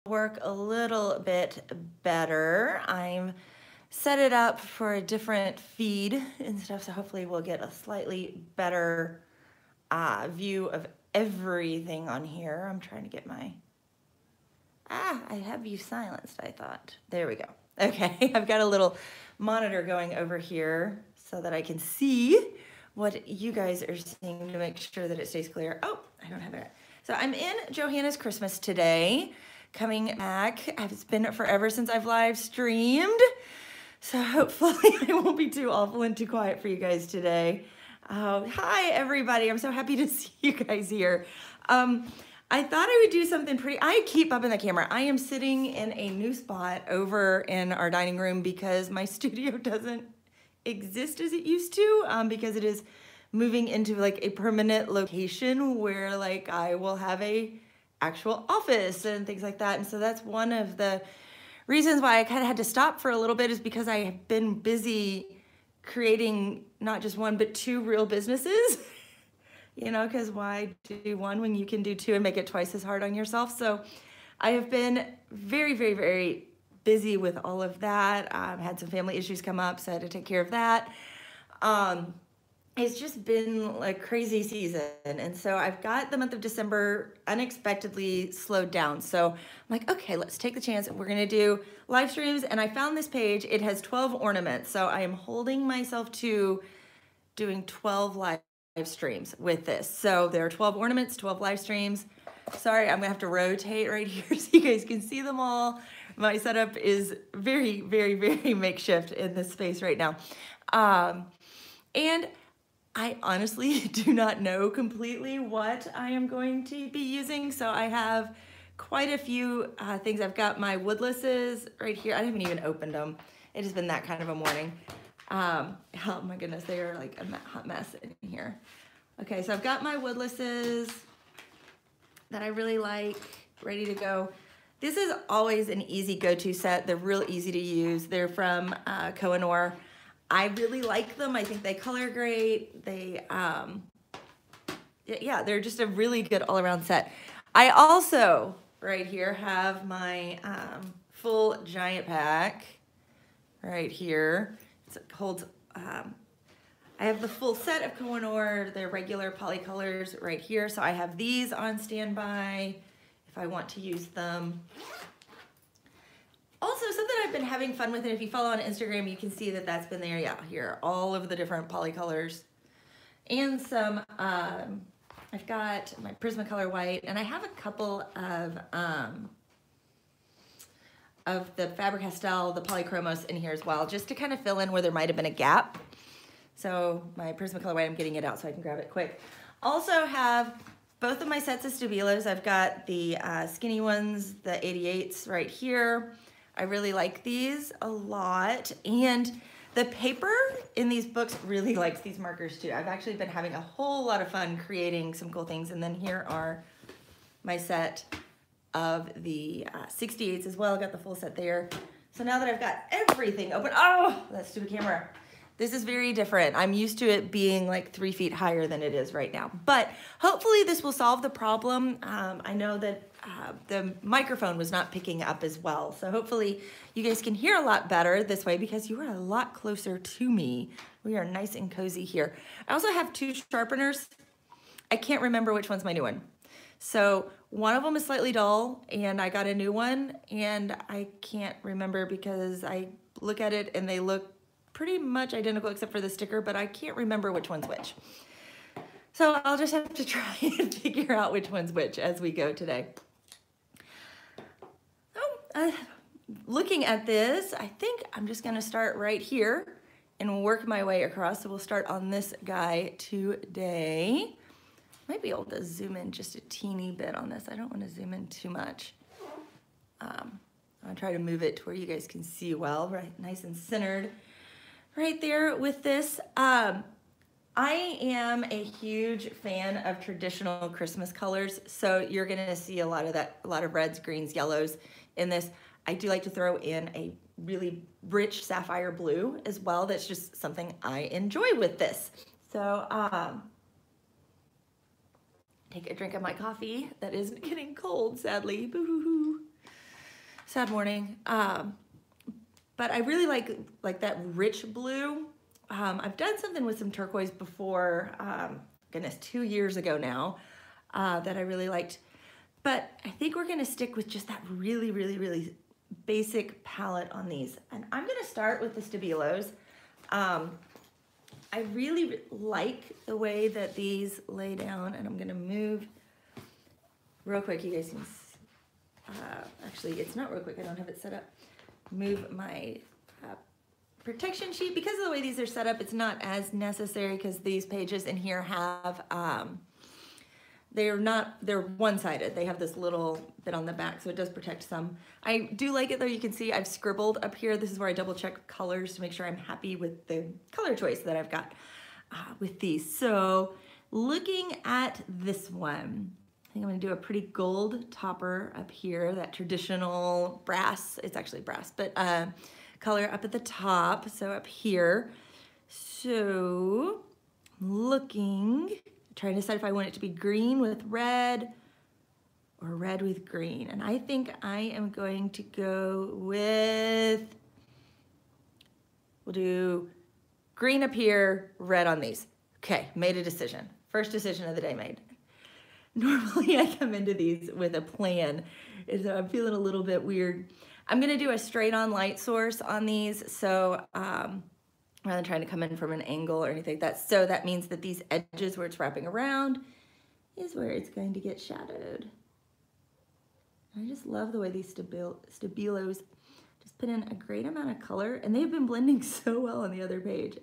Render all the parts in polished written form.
work a little bit better. I'm set it up for a different feed and stuff, so hopefully we'll get a slightly better view of everything on here. I'm trying to get my, I have you silenced, I thought. There we go. Okay, I've got a little monitor going over here so that I can see what you guys are seeing to make sure that it stays clear. Oh, I don't have it. So I'm in Johanna's Christmas today, coming back. It's been forever since I've live streamed, so hopefully I won't be too awful and too quiet for you guys today. Hi everybody, I'm so happy to see you guys here. I thought I would do something pretty, I keep up in the camera. I am sitting in a new spot over in our dining room because my studio doesn't exist as it used to, because it is moving into like a permanent location where like I will have a actual office and things like that. And so that's one of the reasons why I kind of had to stop for a little bit, is because I have been busy creating not just one, but two real businesses. You know, because why do one when you can do two and make it twice as hard on yourself? So I have been very, very, very busy with all of that. Had some family issues come up, so I had to take care of that. It's just been like a crazy season. And so I've got the month of December unexpectedly slowed down. So I'm like, okay, let's take the chance. We're gonna do live streams. And I found this page, it has 12 ornaments. So I am holding myself to doing 12 live streams with this. So there are 12 ornaments, 12 live streams. Sorry, I'm gonna have to rotate right here so you guys can see them all. My setup is very, very, very makeshift in this space right now. And I honestly do not know completely what I am going to be using. So I have quite a few things. I've got my woodlesses right here. I haven't even opened them. It has been that kind of a morning. Oh my goodness, they are like a hot mess in here. Okay, so I've got my woodlesses that I really like, ready to go. This is always an easy go-to set. They're real easy to use. They're from Koh-i-noor. I really like them. I think they color great. They, yeah, they're just a really good all-around set. I also, right here, have my full giant pack right here. It holds, I have the full set of Koh-i-noor, the regular polycolors right here. So I have these on standby if I want to use them. Also, something I've been having fun with, and if you follow on Instagram, you can see that that's been there, yeah, here, all of the different polycolors. And some, I've got my Prismacolor white, and I have a couple of the Faber-Castell, the Polychromos in here as well, just to kind of fill in where there might have been a gap. So my Prismacolor white, I'm getting it out so I can grab it quick. Also have both of my sets of Stabilos. I've got the skinny ones, the 88s right here. I really like these a lot. And the paper in these books really likes these markers too. I've actually been having a whole lot of fun creating some cool things. And then here are my set of the 68s as well. Got the full set there. So now that I've got everything open, oh, that stupid camera. This is very different. I'm used to it being like 3 feet higher than it is right now. But hopefully this will solve the problem. I know that the microphone was not picking up as well. So hopefully you guys can hear a lot better this way because you are a lot closer to me. We are nice and cozy here. I also have 2 sharpeners. I can't remember which one's my new one. So one of them is slightly dull and I got a new one and I can't remember because I look at it and they look pretty much identical except for the sticker, but I can't remember which one's which. So I'll just have to try and figure out which one's which as we go today. Looking at this, I think I'm just gonna start right here and work my way across. So we'll start on this guy today. Might be able to zoom in just a teeny bit on this. I don't want to zoom in too much. I'll try to move it to where you guys can see well, right, nice and centered right there with this. I am a huge fan of traditional Christmas colors, so you're gonna see a lot of that, a lot of reds, greens, yellows in this. I do like to throw in a really rich sapphire blue as well. That's just something I enjoy with this. So take a drink of my coffee that is getting cold, sadly. Boo-hoo-hoo. sad morning. But I really like that rich blue. I've done something with some turquoise before, goodness, 2 years ago now, that I really liked. But I think we're gonna stick with just that really, really, really basic palette on these. And I'm gonna start with the Stabilos. I really like the way that these lay down, and I'm gonna move real quick. You guys can, actually it's not real quick, I don't have it set up. Move my protection sheet. Because of the way these are set up, it's not as necessary because these pages in here have, they're one-sided. They have this little bit on the back, so it does protect some. I do like it though. You can see I've scribbled up here. This is where I double check colors to make sure I'm happy with the color choice that I've got with these. So looking at this one, I think I'm gonna do a pretty gold topper up here, that traditional brass, it's actually brass, but color up at the top, so up here. So looking, trying to decide if I want it to be green with red or red with green. And I think I am going to go with, we'll do green up here, red on these. Okay, made a decision. First decision of the day made. Normally I come into these with a plan, and so I'm feeling a little bit weird. I'm gonna do a straight on light source on these, so rather than trying to come in from an angle or anything like that. So that means that these edges where it's wrapping around is where it's going to get shadowed. I just love the way these Stabilos just put in a great amount of color, and they've been blending so well on the other page.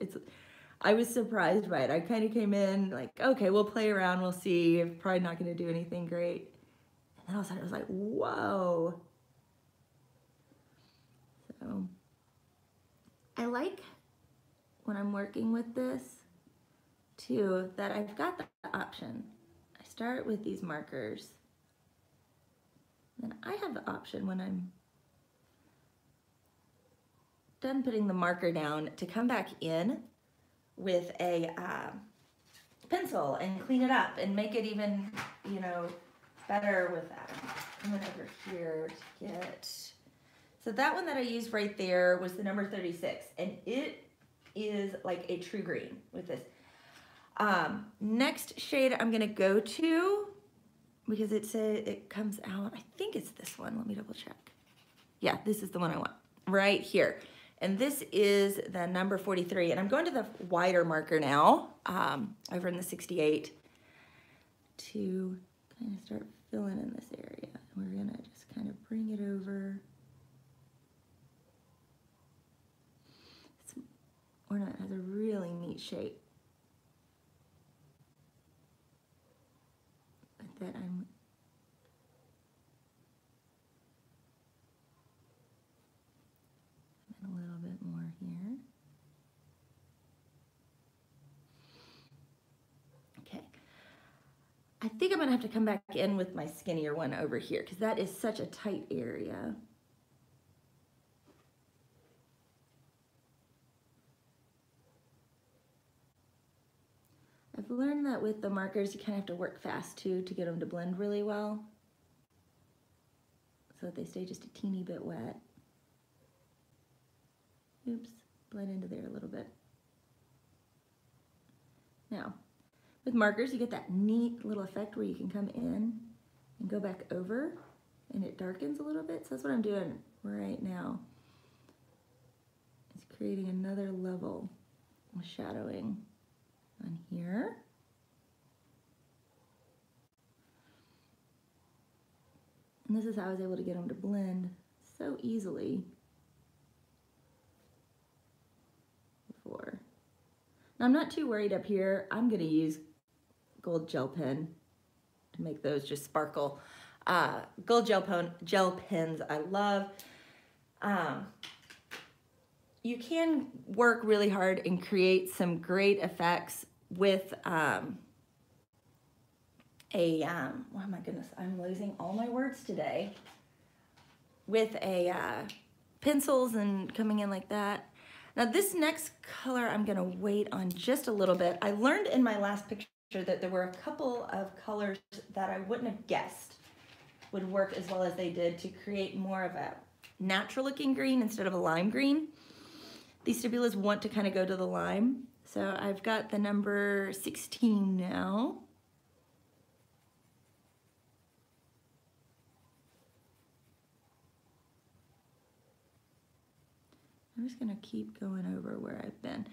I was surprised by it. I kind of came in like, okay, we'll play around, we'll see. I'm probably not gonna do anything great. And then all of a sudden I was like, whoa. So I like when I'm working with this too, that I've got the option. I start with these markers. Then I have the option when I'm done putting the marker down to come back in with a pencil and clean it up and make it even, you know, better with that. I'm coming over here to get, so that one that I used right there was the number 36, and it is like a true green with this. Next shade I'm gonna go to, because it comes out, I think it's this one, let me double check. Yeah, this is the one I want, right here. And this is the number 43, and I'm going to the wider marker now, over in the 68, to kind of start filling in this area. We're gonna just kind of bring it over. This ornament has a really neat shape. But that I'm a little bit more here. Okay. I think I'm gonna have to come back in with my skinnier one over here because that is such a tight area. I've learned that with the markers, you kind of have to work fast too to get them to blend really well, so that they stay just a teeny bit wet. Oops, blend into there a little bit. Now, with markers, you get that neat little effect where you can come in and go back over, and it darkens a little bit. So that's what I'm doing right now. It's creating another level of shadowing on here. And this is how I was able to get them to blend so easily before. Now I'm not too worried up here. I'm gonna use gold gel pen to make those just sparkle. Gold gel pens I love. You can work really hard and create some great effects with oh my goodness, I'm losing all my words today. With pencils and coming in like that. Now this next color I'm gonna wait on just a little bit. I learned in my last picture that there were a couple of colors that I wouldn't have guessed would work as well as they did to create more of a natural looking green instead of a lime green. These stabilas want to kind of go to the lime. So I've got the number 16 now. I'm just gonna keep going over where I've been.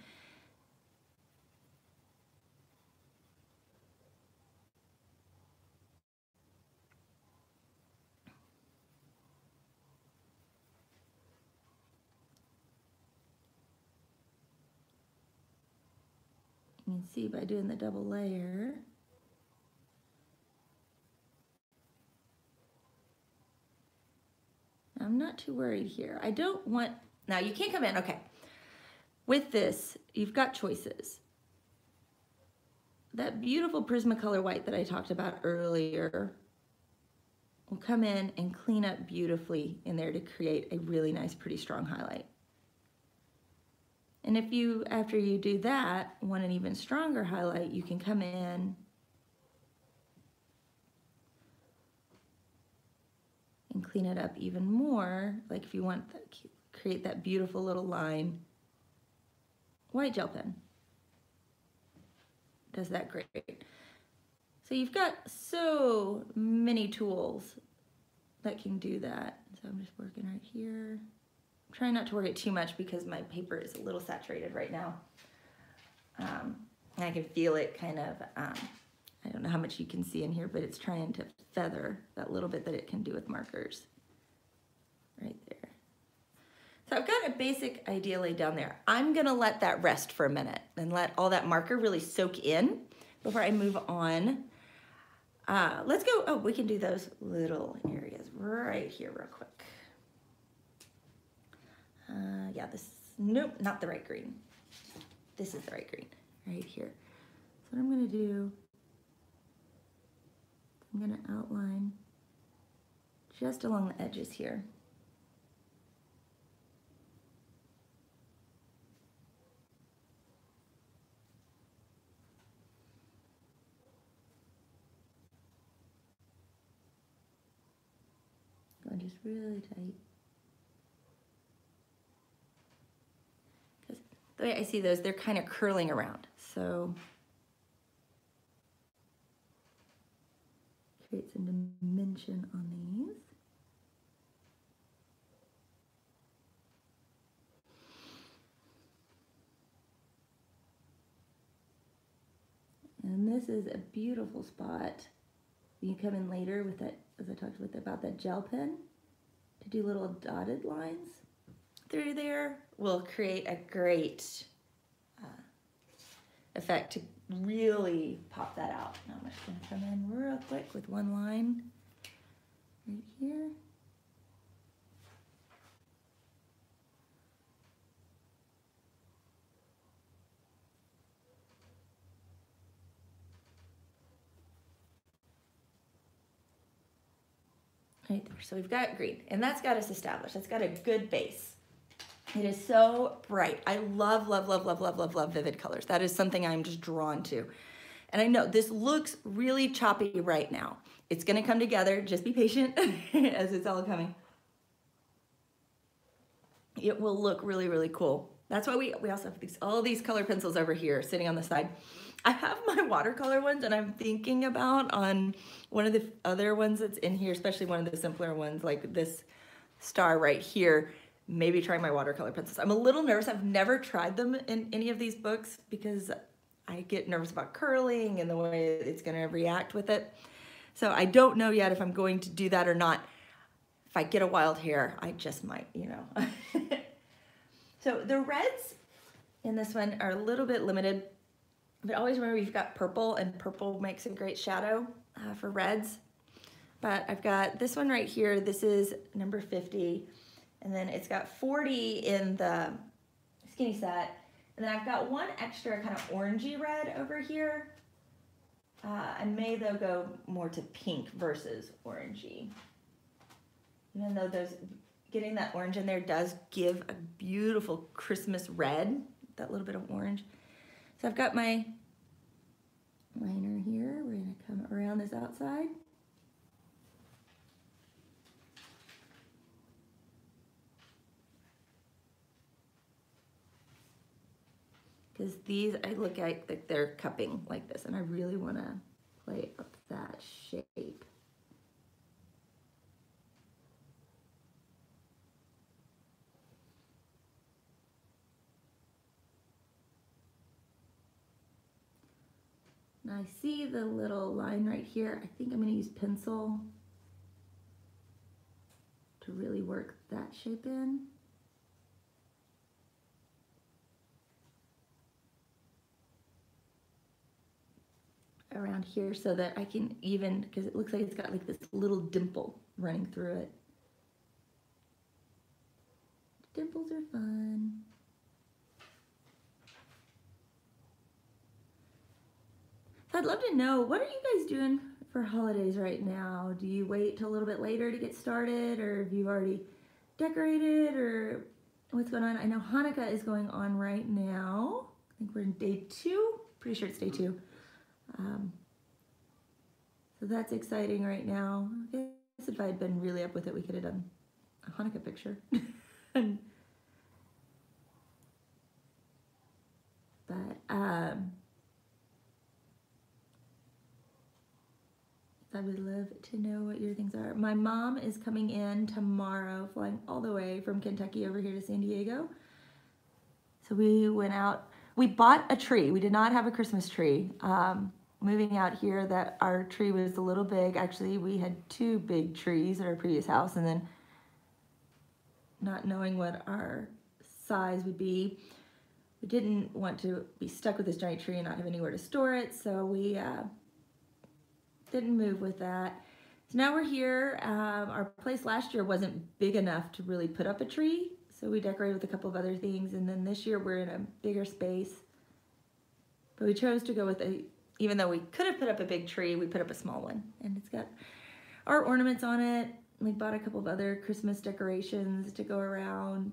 You can see by doing the double layer. I'm not too worried here. I don't want, now you can't come in, okay. With this, you've got choices. That beautiful Prismacolor white that I talked about earlier will come in and clean up beautifully in there to create a really nice, pretty strong highlight. And if you, after you do that, want an even stronger highlight, you can come in and clean it up even more. Like if you want to create that beautiful little line, white gel pen does that great. So you've got so many tools that can do that. So I'm just working right here. I'm trying not to work it too much because my paper is a little saturated right now. And I can feel it kind of, I don't know how much you can see in here, but it's trying to feather that little bit that it can do with markers right there. So I've got a basic idea laid down there. I'm gonna let that rest for a minute and let all that marker really soak in before I move on. Let's go, oh, we can do those little areas right here real quick. Yeah, this, nope, not the right green. This is the right green, right here. So what I'm gonna do, I'm gonna outline just along the edges here. Going just really tight. Because the way I see those, they're kind of curling around. So create some dimension on these. And this is a beautiful spot. You come in later with that, as I talked about that gel pen, to do little dotted lines through there will create a great effect to really pop that out. Now I'm just gonna come in real quick with one line right here. Right there. So we've got green, and that's got us established. That's got a good base. It is so bright. I love, love, love, love, love, love, love vivid colors. That is something I'm just drawn to. And I know this looks really choppy right now. It's gonna come together. Just be patient as it's all coming. It will look really, really cool. That's why we also have all these color pencils over here sitting on the side. I have my watercolor ones, and I'm thinking about on one of the other ones that's in here, especially one of the simpler ones like this star right here, maybe try my watercolor pencils. I'm a little nervous. I've never tried them in any of these books because I get nervous about curling and the way it's gonna react with it. So I don't know yet if I'm going to do that or not. If I get a wild hair, I just might, you know. So the reds in this one are a little bit limited, but always remember you've got purple, and purple makes a great shadow for reds. But I've got this one right here. This is number 50. And then it's got 40 in the skinny set. And then I've got one extra kind of orangey red over here. I may though go more to pink versus orangey. Even though getting that orange in there does give a beautiful Christmas red, that little bit of orange. So I've got my liner here. We're gonna come around this outside. because these I look at like they're cupping like this, and I really want to play up that shape. Now I see the little line right here. I think I'm going to use pencil to really work that shape in. Around here so that I can even, because it looks like it's got like this little dimple running through it. Dimples are fun. I'd love to know, what are you guys doing for holidays right now? Do you wait till a little bit later to get started, or have you already decorated, or what's going on? I know Hanukkah is going on right now. I think we're in day 2. Pretty sure it's day 2. So that's exciting right now. I guess if I had been really up with it, we could have done a Hanukkah picture. But I would love to know what your things are. My mom is coming in tomorrow, flying all the way from Kentucky over here to San Diego. So we went out, we bought a tree. We did not have a Christmas tree. Moving out here, that our tree was a little big. Actually, we had 2 big trees at our previous house, and then not knowing what our size would be, we didn't want to be stuck with this giant tree and not have anywhere to store it, so we didn't move with that. So now we're here. Our place last year wasn't big enough to really put up a tree, so we decorated with a couple of other things, and then this year we're in a bigger space. But we chose to go with even though we could have put up a big tree, we put up a small one, and it's got our ornaments on it. We bought a couple of other Christmas decorations to go around.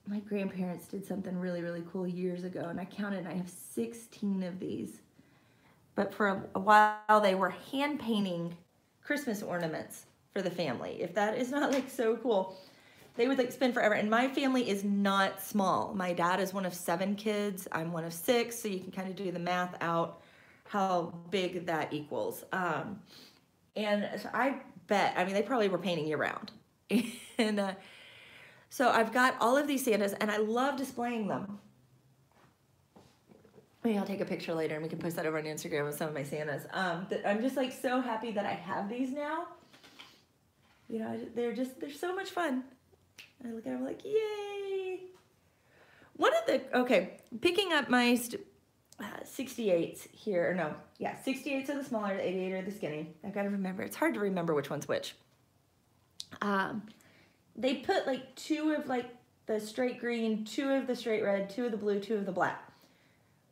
My grandparents did something really, really cool years ago, and I counted, and I have 16 of these. But for a while, they were hand painting Christmas ornaments for the family. If that is not like so cool, they would like spend forever. And my family is not small. My dad is one of 7 kids. I'm one of 6, so you can kind of do the math out how big that equals. And so I bet, I mean, they probably were painting year round. And so I've got all of these Santas, and I love displaying them. Maybe I'll take a picture later and we can post that over on Instagram with some of my Santas. I'm just like so happy that I have these now. You know, they're so much fun. I look at them like, yay. Picking up my 68s here, or no, yeah, 68s are the smaller, the 88 are the skinny. I've got to remember, it's hard to remember which one's which. They put like 2 of like the straight green, 2 of the straight red, 2 of the blue, 2 of the black,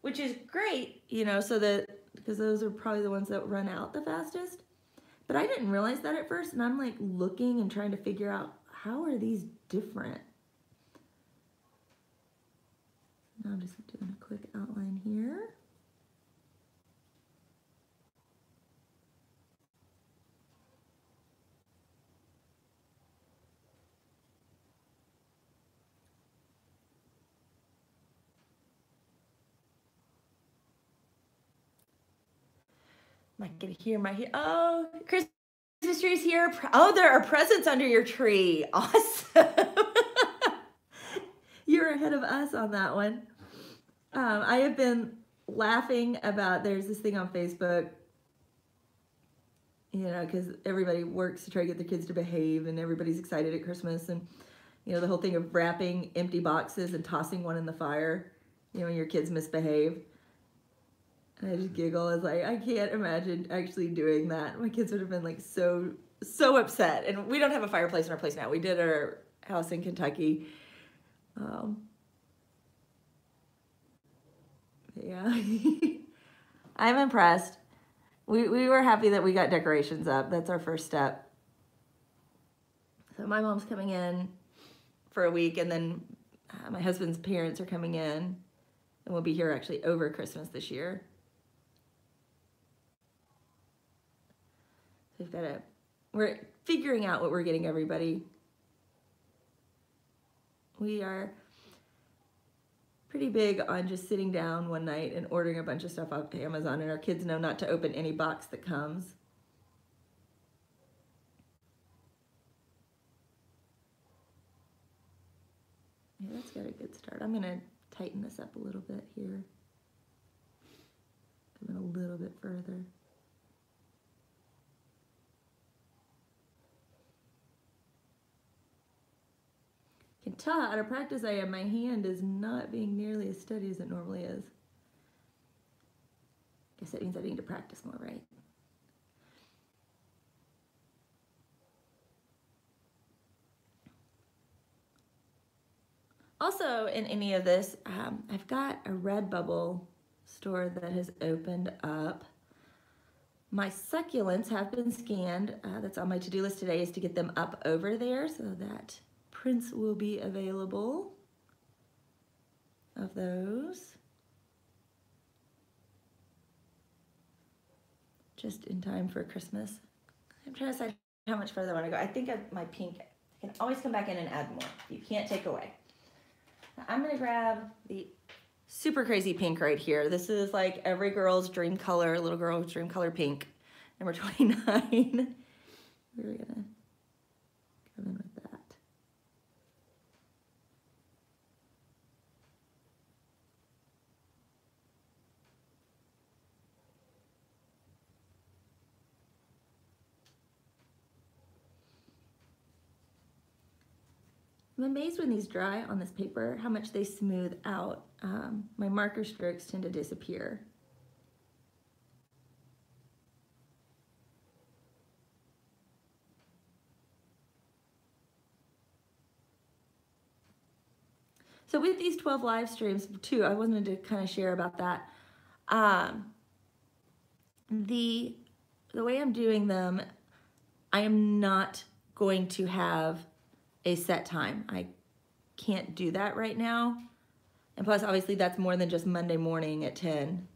which is great, you know, so that, because those are probably the ones that run out the fastest. But I didn't realize that at first, and I'm like looking and trying to figure out, how are these different? Now I'm just doing a quick outline here. Might get to hear my, oh, Christmas tree's here. Oh, there are presents under your tree. Awesome. You're ahead of us on that one. I have been laughing about, there's this thing on Facebook, you know, because everybody works to try to get their kids to behave, and everybody's excited at Christmas, and, you know, the whole thing of wrapping empty boxes and tossing one in the fire, you know, when your kids misbehave. And I just giggle. I was like, I can't imagine actually doing that. My kids would have been like so upset. And we don't have a fireplace in our place now. We did our house in Kentucky. Yeah, I'm impressed. We were happy that we got decorations up. That's our first step. So my mom's coming in for a week, and then my husband's parents are coming in, and we'll be here actually over Christmas this year. We're figuring out what we're getting everybody. We are pretty big on just sitting down one night and ordering a bunch of stuff off Amazon, and our kids know not to open any box that comes. Yeah, that's got a good start. I'm gonna tighten this up a little bit here. Come in a little bit further. You can tell out of practice I am. My hand is not being nearly as steady as it normally is. Guess that means I need to practice more, right? Also, in any of this, I've got a Redbubble store that has opened up. My succulents have been scanned. That's on my to-do list today, is to get them up over there so that prints will be available of those. Just in time for Christmas. I'm trying to decide how much further I want to go. I think my pink, I can always come back in and add more. You can't take away. Now I'm gonna grab the super crazy pink right here. This is like every girl's dream color, little girl's dream color pink, number 29. We're gonna come in with that. I'm amazed when these dry on this paper how much they smooth out. My marker strokes tend to disappear. So with these 12 live streams too, I wanted to kind of share about that. The way I'm doing them, I am not going to have a set time. I can't do that right now. And plus, obviously, that's more than just Monday morning at 10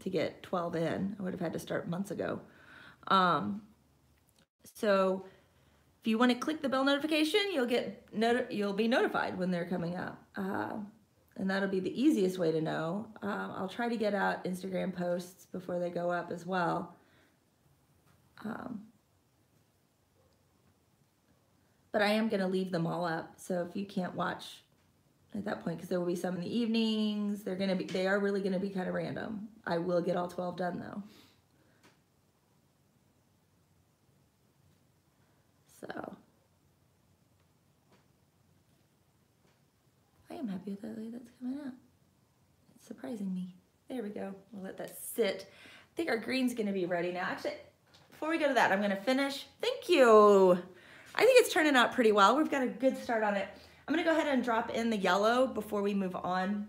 to get 12 in. I would have had to start months ago. So if you want to click the bell notification, you'll be notified when they're coming up. And that'll be the easiest way to know. I'll try to get out Instagram posts before they go up as well. But I am going to leave them all up. So if you can't watch at that point, because there will be some in the evenings, they are really going to be kind of random. I will get all 12 done though. So I am happy with the way that's coming out. It's surprising me. There we go. We'll let that sit. I think our green's going to be ready now. Actually, before we go to that, I'm going to finish. Thank you. I think it's turning out pretty well. We've got a good start on it. I'm going to go ahead and drop in the yellow before we move on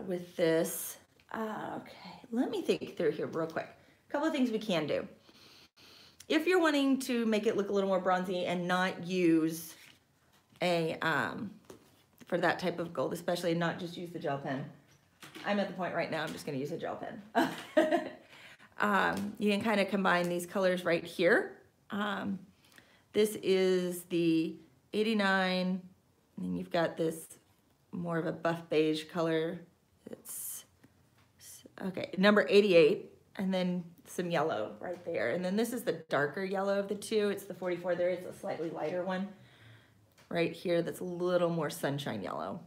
with this. Okay, let me think through here real quick. A couple of things we can do. If you're wanting to make it look a little more bronzy and not use a, for that type of gold, especially not just use the gel pen. I'm at the point right now, I'm just going to use a gel pen. You can kind of combine these colors right here. This is the 89, and then you've got this more of a buff beige color. It's, okay, number 88, and then some yellow right there. And then this is the darker yellow of the two. It's the 44. There is a slightly lighter one right here that's a little more sunshine yellow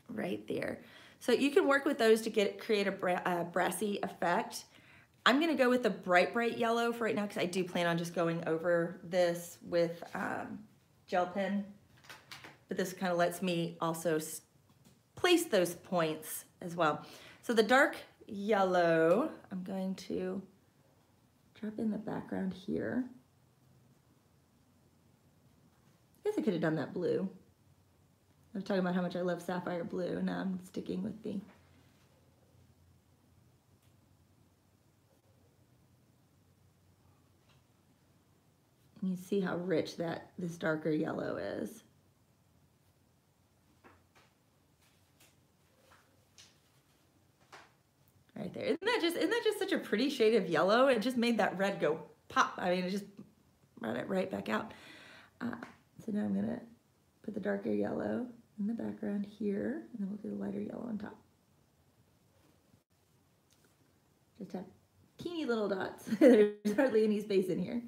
right there. So you can work with those to create a brassy effect. I'm gonna go with the bright yellow for right now because I do plan on just going over this with gel pen, but this kind of lets me also place those points as well. So the dark yellow, I'm going to drop in the background here. I guess I could have done that blue. I was talking about how much I love sapphire blue, and now I'm sticking with the you see how rich this darker yellow is. Right there. Isn't that just such a pretty shade of yellow? It just made that red go pop. I mean, it just brought it right back out. So now I'm gonna put the darker yellow in the background here, and then we'll do the lighter yellow on top. Just have teeny little dots. There's hardly any space in here.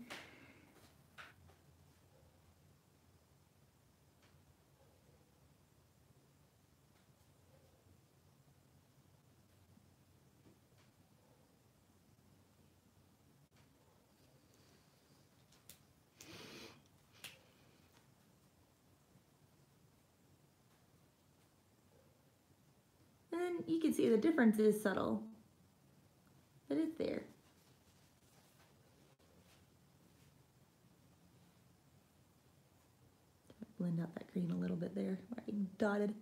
And you can see the difference is subtle, but it's there. Blend out that green a little bit there, where I dotted.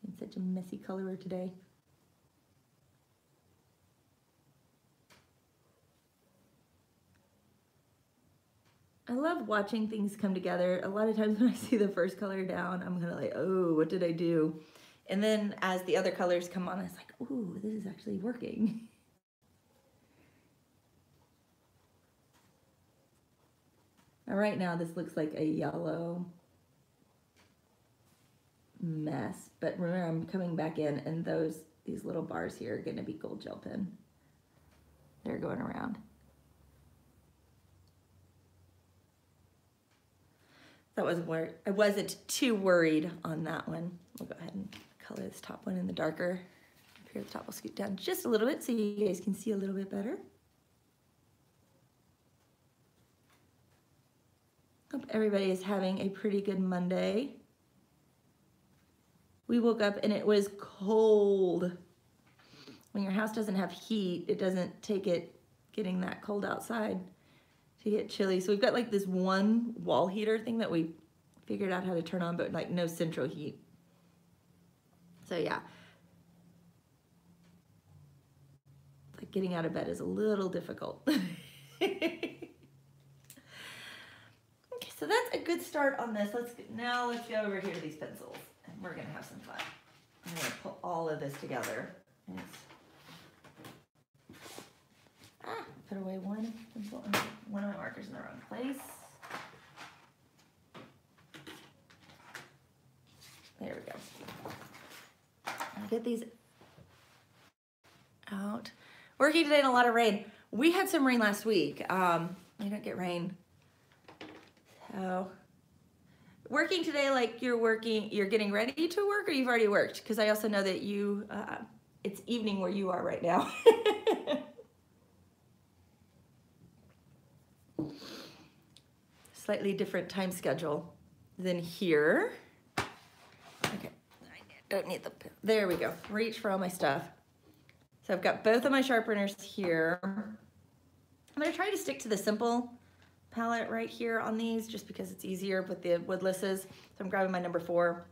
In such a messy color today. I love watching things come together. A lot of times when I see the first color down, I'm kind of like, oh, what did I do? And then as the other colors come on, it's like, ooh, this is actually working. Now, right now, this looks like a yellow mess, but remember, I'm coming back in, and these little bars here are going to be gold gel pen. They're going around. That was where I wasn't too worried on that one. We'll go ahead and color this top one in the darker. Up here at the top, we'll scoot down just a little bit so you guys can see a little bit better. Hope everybody is having a pretty good Monday. We woke up and it was cold. When your house doesn't have heat, it doesn't take it getting that cold outside to get chilly. So we've got like this one wall heater thing that we figured out how to turn on, but like no central heat. So yeah. Like getting out of bed is a little difficult. Okay, so that's a good start on this. Now let's go over here to these pencils and we're gonna have some fun. I'm gonna put all of this together. Put away one pencil and one of my markers in the wrong place. There we go. I'll get these out. Working today in a lot of rain. We had some rain last week. We don't get rain. So, working today like you're getting ready to work, or you've already worked? Because I also know that you, it's evening where you are right now. Slightly different time schedule than here. Okay, I don't need the, there we go. Reach for all my stuff. So I've got both of my sharpeners here. I'm gonna try to stick to the simple palette right here on these just because it's easier with the woodlesses. So I'm grabbing my number 4.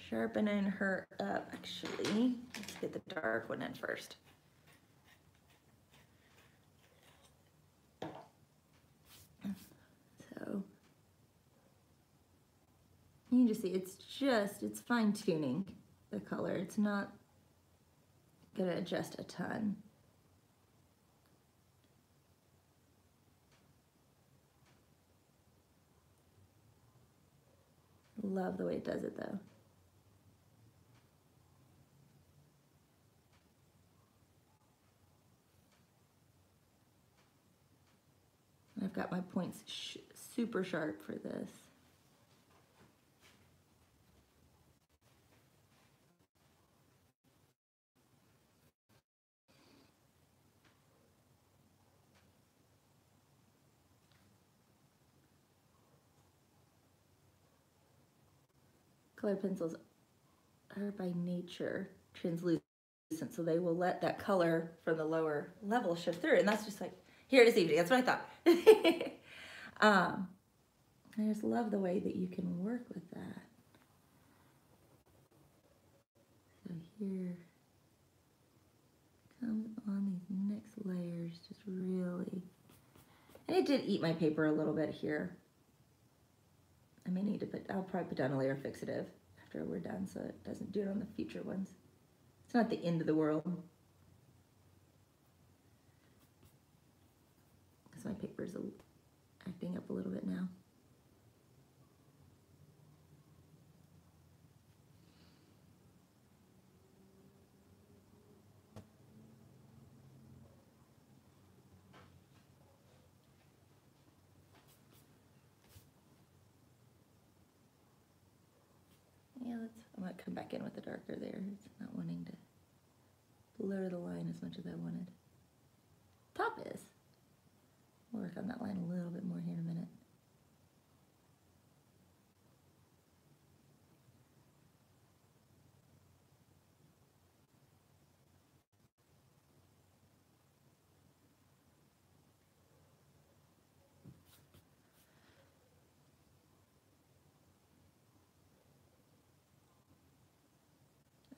Sharpening her up, actually. Let's get the dark one in first. So you can just see it's fine tuning the color. It's not gonna adjust a ton. Love the way it does it though. I've got my points super sharp for this. Color pencils are by nature translucent, so they will let that color from the lower level shift through, and that's just like, here it is evening, that's what I thought. I just love the way that you can work with that. So here, come on these next layers, just really, and it did eat my paper a little bit here. I may need to I'll probably put down a layer of fixative after we're done so it doesn't do it on the future ones. It's not the end of the world. Because my paper is acting up a little bit now. Yeah, I might come back in with the darker there. It's not wanting to blur the line as much as I wanted. Top is. We'll work on that line a little bit more here in a minute.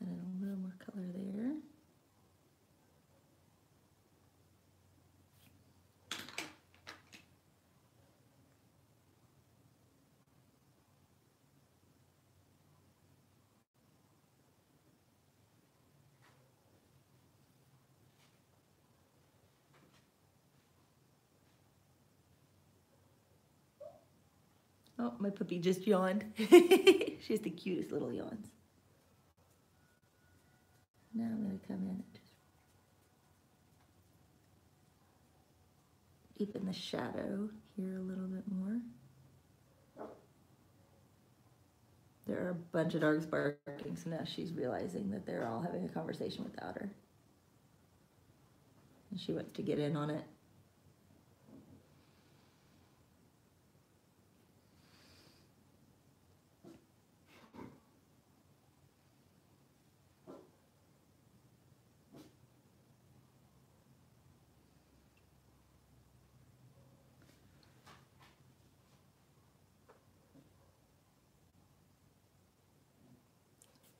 Add a little more color there. Oh, my puppy just yawned. She has the cutest little yawns. Now I'm going to come in and just deepen the shadow here a little bit more. There are a bunch of dogs barking, so now she's realizing that they're all having a conversation without her. And she wants to get in on it.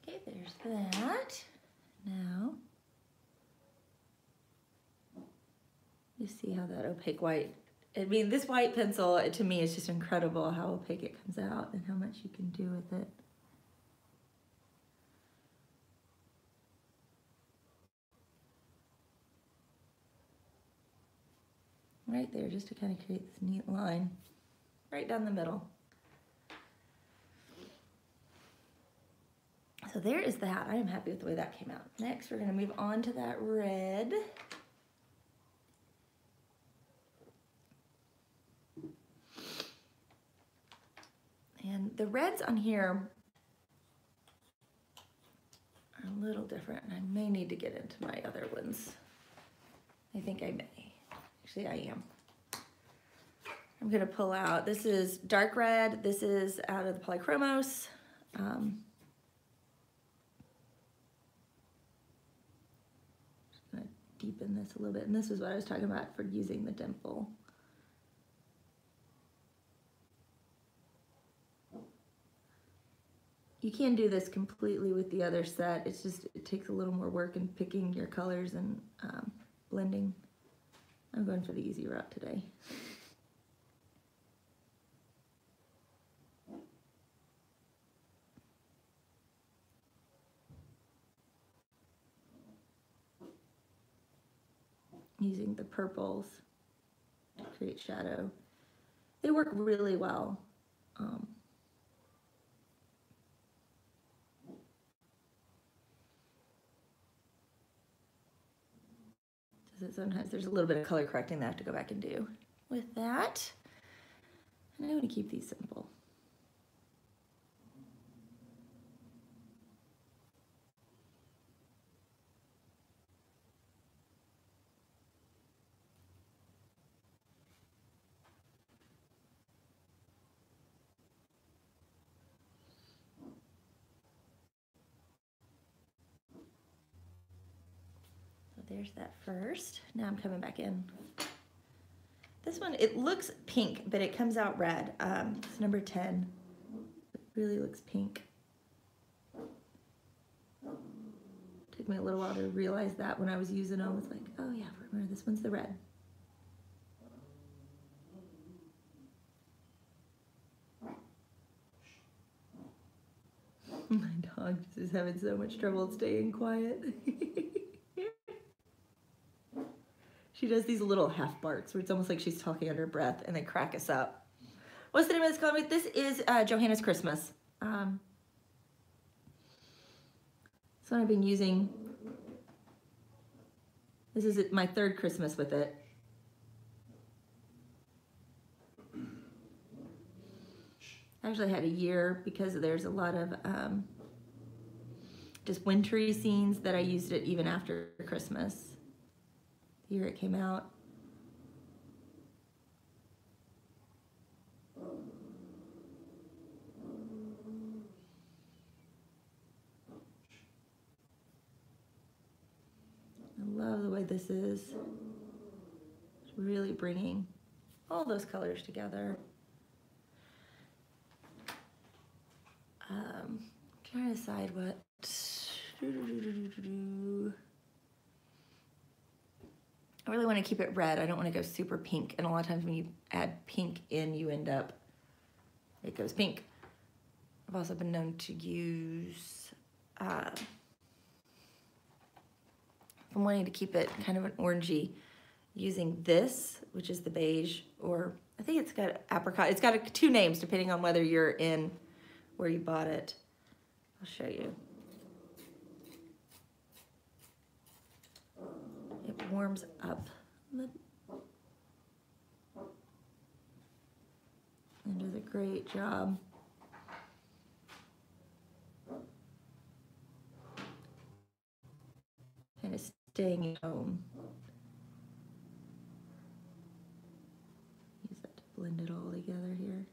Okay, there's that. Now, you see how that opaque white, I mean, this white pencil, to me, is just incredible how opaque it comes out and how much you can do with it. Right there, just to kind of create this neat line right down the middle. So there is the hat. I am happy with the way that came out. Next, we're going to move on to that red. And the reds on here are a little different. I may need to get into my other ones. I think I may. Actually, I am. I'm going to pull out, this is dark red. This is out of the Polychromos. Deepen this a little bit, and this is what I was talking about for using the dimple. You can do this completely with the other set. It's just, it takes a little more work in picking your colors and blending. I'm going for the easy route today. Using the purples to create shadow. They work really well. Sometimes there's a little bit of color correcting that I have to go back and do with that. And I want to keep these simple. There's that first. Now I'm coming back in. This one, it looks pink, but it comes out red. It's number 10. It really looks pink. Took me a little while to realize that when I was using them. It's like, oh yeah, remember this one's the red. My dog is having so much trouble staying quiet. She does these little half barks where it's almost like she's talking under her breath and then crack us up. What's the name of this comic? This is Johanna's Christmas. So I've been using. This is my third Christmas with it. I actually had a year because there's a lot of just wintry scenes that I used it even after Christmas. The year it came out. I love the way this is. It's really bringing all those colors together. Trying to decide what. I really want to keep it red. I don't want to go super pink. And a lot of times when you add pink in, you end up, it goes pink. I've also been known to use, if I'm wanting to keep it kind of an orangey, using this, which is the beige, or I think it's got apricot. It's got two names depending on whether you're in where you bought it. I'll show you. It warms up and does a great job. Kind of staying at home. Use that to blend it all together here.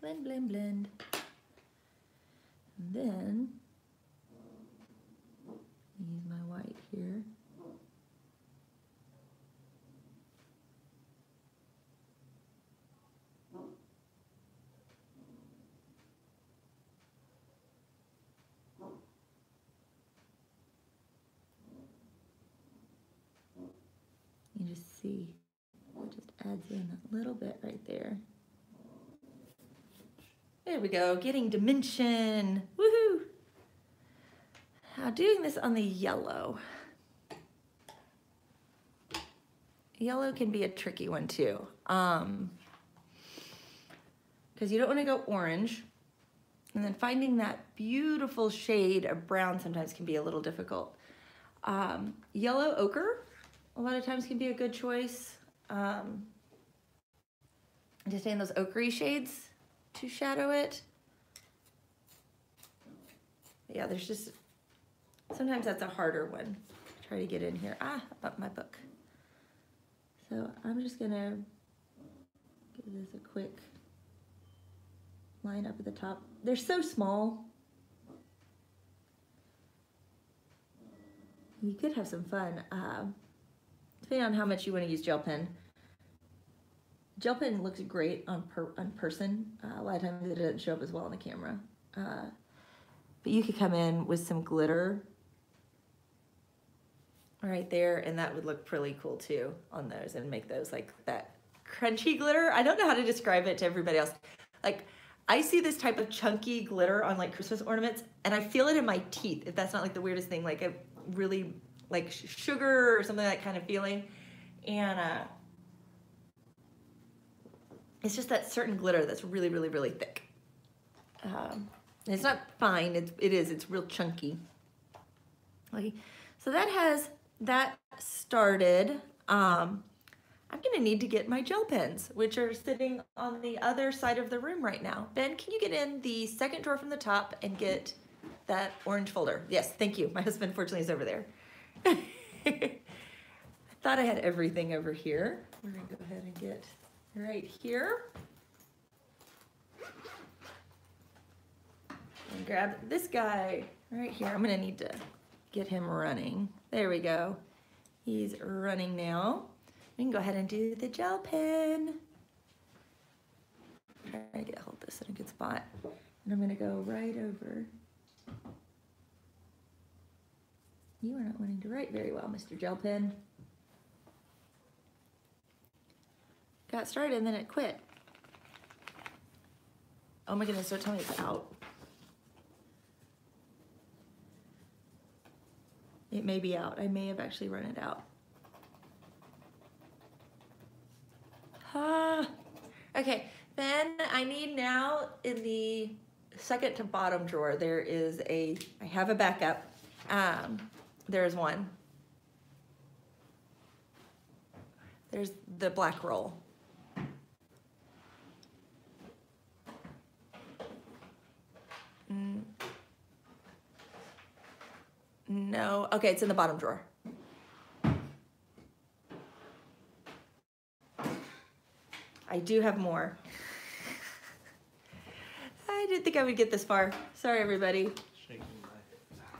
Blend, blend, blend. And then use my white here. You just see, it just adds in a little bit right there. There we go, getting dimension, woohoo! Now doing this on the yellow. Yellow can be a tricky one too, because you don't want to go orange, and then finding that beautiful shade of brown sometimes can be a little difficult. Yellow ochre, a lot of times can be a good choice. Just stay in those ochre shades to shadow it. Yeah, there's just, sometimes that's a harder one. Try to get in here. Up my book. So I'm just gonna give this a quick line up at the top. They're so small. You could have some fun, depending on how much you want to use gel pen. Gel pen looks great on person. A lot of times it doesn't show up as well on the camera. But you could come in with some glitter right there, and that would look pretty cool too on those, and make those like that crunchy glitter. I don't know how to describe it to everybody else. Like, I see this type of chunky glitter on like Christmas ornaments, and I feel it in my teeth, if that's not like the weirdest thing, like a really like sugar or something, that kind of feeling. And it's just that certain glitter that's really, really, really thick. It's not fine, it's real chunky. Okay, so that has that started. I'm gonna need to get my gel pens, which are sitting on the other side of the room right now. Ben, can you get in the second drawer from the top and get that orange folder? Yes, thank you. My husband, fortunately, is over there. I thought I had everything over here. We're gonna go ahead and get right here. And grab this guy right here. I'm gonna need to get him running. There we go. He's running now. We can go ahead and do the gel pen. Try to get hold this in a good spot. And I'm gonna go right over. You are not wanting to write very well, Mr. Gel Pen. Got started and then it quit. Oh my goodness, don't tell me it's out. It may be out. I may have actually run it out. Okay, then I need now in the second to bottom drawer, there is I have a backup. There's one. There's the black roll. No, okay, it's in the bottom drawer. I do have more. I didn't think I would get this far. Sorry, everybody.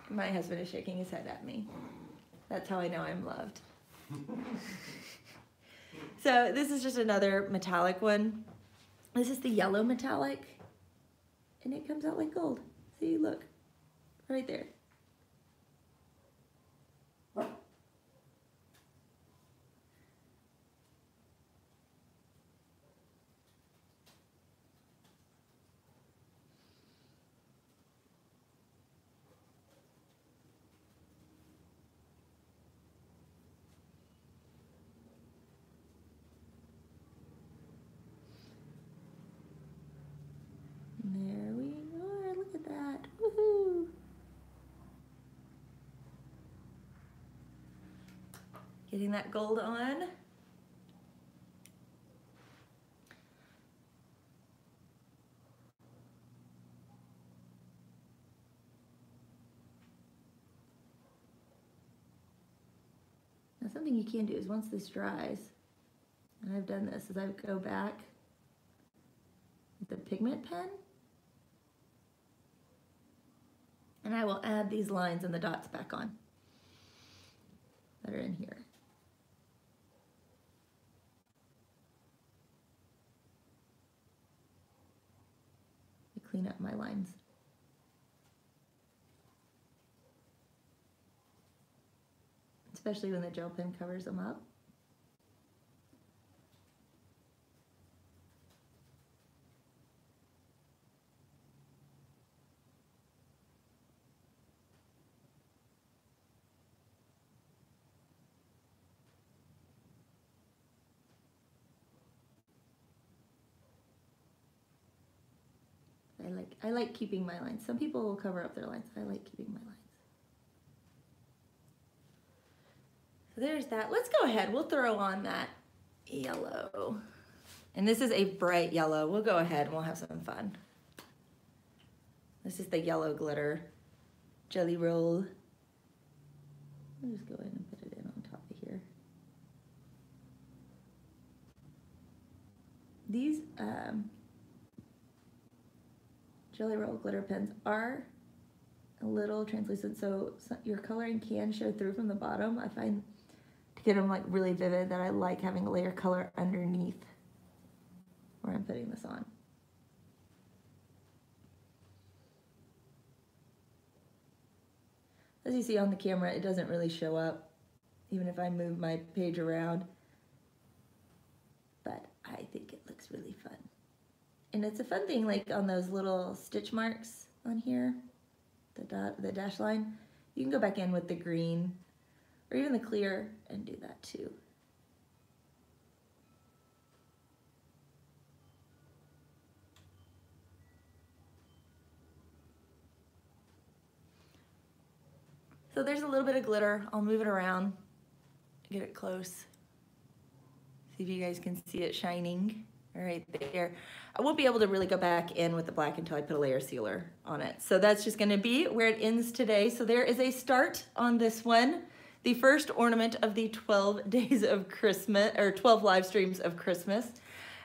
My husband is shaking his head at me. That's how I know I'm loved. So this is just another metallic one. This is the yellow metallic, and it comes out like gold. See, look, right there. There we are, look at that, woohoo! Getting that gold on. Now something you can do is once this dries, and I've done this, is I go back with the pigment pen, and I will add these lines and the dots back on that are in here. To clean up my lines. Especially when the gel pen covers them up. I like keeping my lines. Some people will cover up their lines. I like keeping my lines. So there's that. Let's go ahead. We'll throw on that yellow. And this is a bright yellow. We'll go ahead and we'll have some fun. This is the yellow glitter jelly roll. I'll just go ahead and put it in on top of here. These jelly roll glitter pens are a little translucent, so your coloring can show through from the bottom. I find to get them like really vivid that I like having a layer color underneath where I'm putting this on. As you see on the camera, it doesn't really show up, even if I move my page around, but I think it looks really fun. And it's a fun thing, like on those little stitch marks on here, the dash line, you can go back in with the green or even the clear and do that too. So there's a little bit of glitter. I'll move it around, get it close. See if you guys can see it shining right there. I won't be able to really go back in with the black until I put a layer sealer on it. So that's just gonna be where it ends today. So there is a start on this one. The first ornament of the 12 days of Christmas, or 12 live streams of Christmas.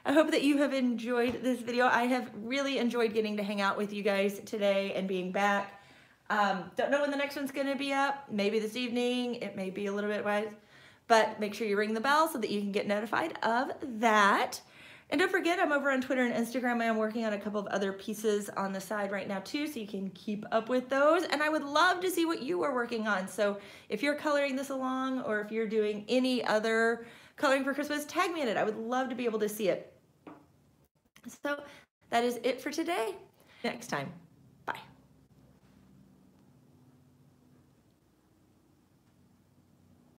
I hope that you have enjoyed this video. I have really enjoyed getting to hang out with you guys today and being back. Don't know when the next one's gonna be up. Maybe this evening, it may be a little bit wise, but make sure you ring the bell so that you can get notified of that. And don't forget, I'm over on Twitter and Instagram. I am working on a couple of other pieces on the side right now too, so you can keep up with those. And I would love to see what you are working on. So if you're coloring this along, or if you're doing any other coloring for Christmas, tag me in it. I would love to be able to see it. So that is it for today. Next time.